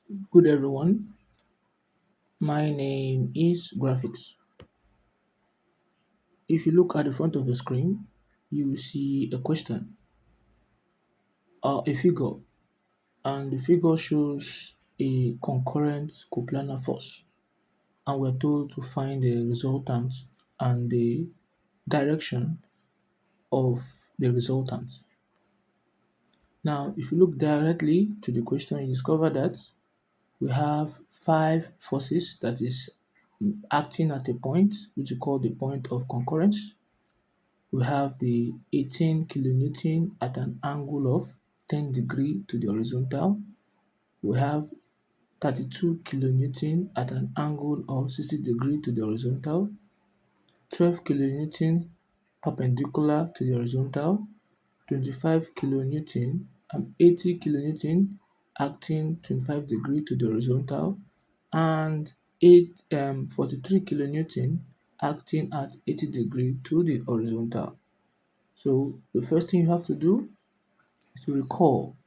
Good everyone, my name is Graphix. If you look at the front of the screen, you will see a question or a figure, and the figure shows a concurrent coplanar force, and we're told to find the resultant and the direction of the resultant. Now, if you look directly to the question, you discover that we have five forces that is acting at a point which we call the point of concurrence. We have the 18 kilonewton at an angle of 10 degree to the horizontal. We have 32 kilonewton at an angle of 60 degree to the horizontal. 12 kilonewton perpendicular to the horizontal. 25 kilonewton and 80 kilonewton acting 25 degree to the horizontal, and 43 kilonewton acting at 80 degree to the horizontal. So the first thing you have to do is to recall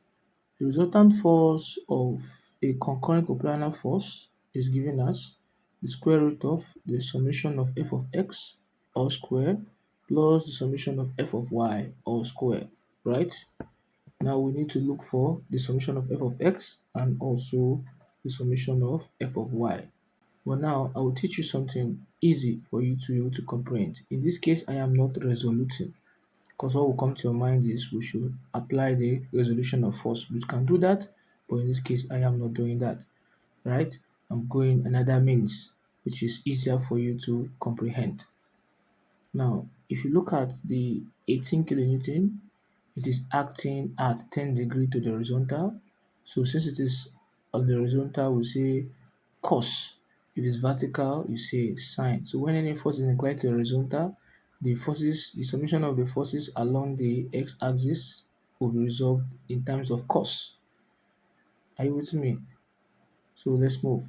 the resultant force of a concurrent coplanar force is given as the square root of the summation of f of x all square plus the summation of f of y all square, right? Now we need to look for the summation of f of x and also the summation of f of y. But now I will teach you something easy for you to be able to comprehend. In this case, I am not resoluting, because what will come to your mind is we should apply the resolution of force. We can do that, but in this case I am not doing that, right? I'm going another means which is easier for you to comprehend. Now if you look at the 18 kilonewton, it is acting at 10 degree to the horizontal. So since it is on the horizontal, we say cos. If it's vertical, you say sine. So when any force is inclined to the horizontal, the summation of the forces along the x-axis will be resolved in terms of cos. Are you with me? So let's move.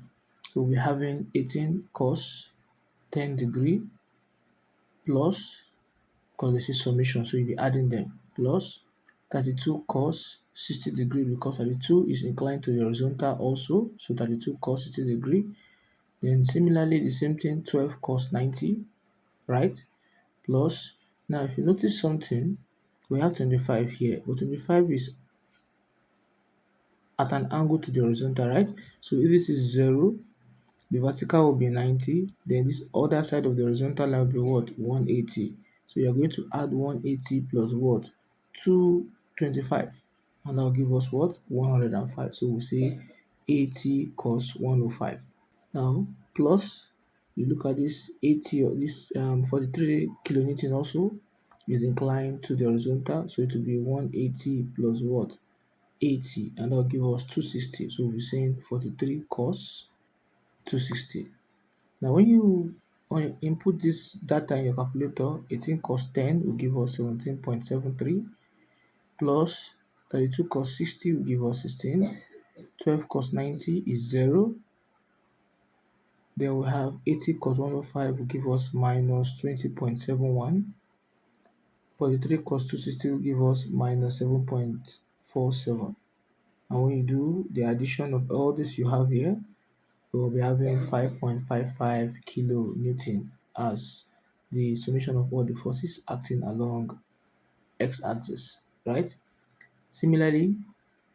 So we're having 18 cos 10 degree plus, because this is summation, so you'll be adding them, plus 32 cos 60 degree, because 32 is inclined to the horizontal also, so 32 cos 60 degree. Then similarly the same thing, 12 cos 90, right? Plus, now if you notice something, we have 25 here, but 25 is at an angle to the horizontal, right? So if this is 0, the vertical will be 90, then this other side of the horizontal line will be what? 180. So you're going to add 180 plus what? 225, and that will give us what? 105. So we'll say 80 cos 105. Now plus, you look at this 80, or this 43 kilonewton also is inclined to the horizontal, so it will be 180 plus what? 80, and that will give us 260. So we'll be saying 43 cos 260. Now when you input this data in your calculator, 18 cos 10 will give us 17.73, plus 32 cos 60 will give us 16, 12 cos 90 is 0, then we have 80 cos 105 will give us minus 20.71, 43 cos 260 will give us minus 7.47. And when you do the addition of all this you have here, we will be having 5.55 kilonewton as the summation of all the forces acting along x-axis, right? Similarly,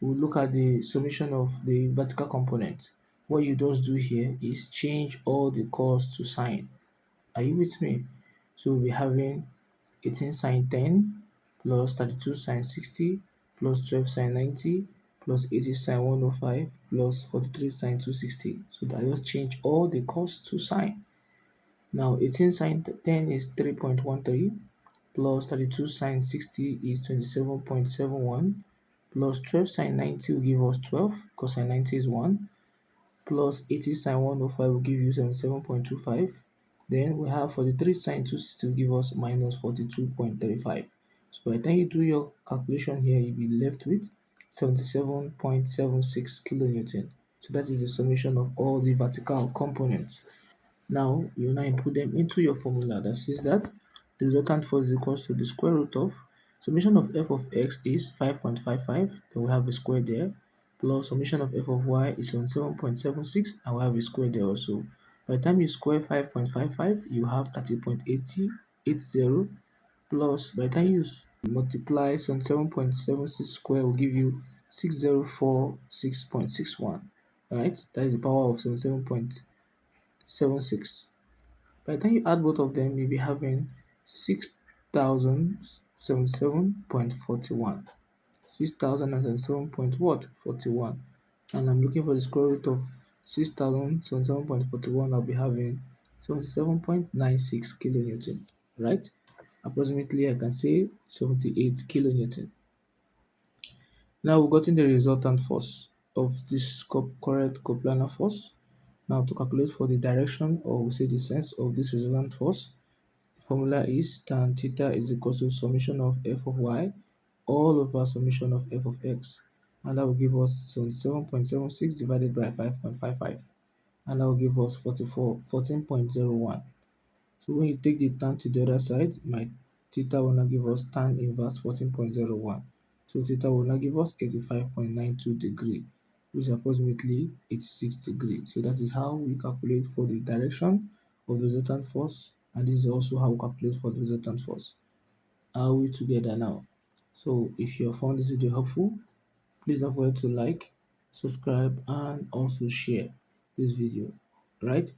we'll look at the summation of the vertical component. What you just do here is change all the cos to sine. Are you with me? So we'll be having 18 sine 10 plus 32 sine 60 plus 12 sine 90 plus 80 sine 105 plus 43 sine 260. So that just change all the cos to sine. Now 18 sine 10 is 3.13 plus 32 sine 60 is 27.71 plus 12 sine 90 will give us 12, because sine 90 is 1, plus 80 sine 105 will give you 77.25. Then we have 43 sine 260 will give us minus 42.35. So by the time you do your calculation here, you'll be left with 77.76 kilonewton. So that is the summation of all the vertical components. Now you now input them into your formula that says that the resultant force is equals to the square root of summation of f of x is 5.55, then we have a square there, plus summation of f of y is 77.76, and we have a square there also. By the time you square 5.55, you have 30.80, plus by the time you multiply 77.76 square will give you 6046.61, right? That is the power of 77.76. By the time you add both of them, you'll be having 6077.41. 6077 point what? 41. And I'm looking for the square root of 6077.41. I'll be having 77.96 kilonewton, right? Approximately, I can say 78 kilonewton. Now we've gotten the resultant force of this concurrent coplanar force. Now to calculate for the direction, or we say the sense of this resultant force, the formula is tan theta is equal to summation of f of y all over summation of f of x, and that will give us 77.76 divided by 5.55, and that will give us 14.01. So when you take the tan to the other side, my theta will now give us tan inverse 14.01. So theta will now give us 85.92 degree, which is approximately 86 degree. So that is how we calculate for the direction of the resultant force, and this is also how we calculate for the resultant force. Are we together now? So if you have found this video helpful, please don't forget to like, subscribe, and also share this video, right?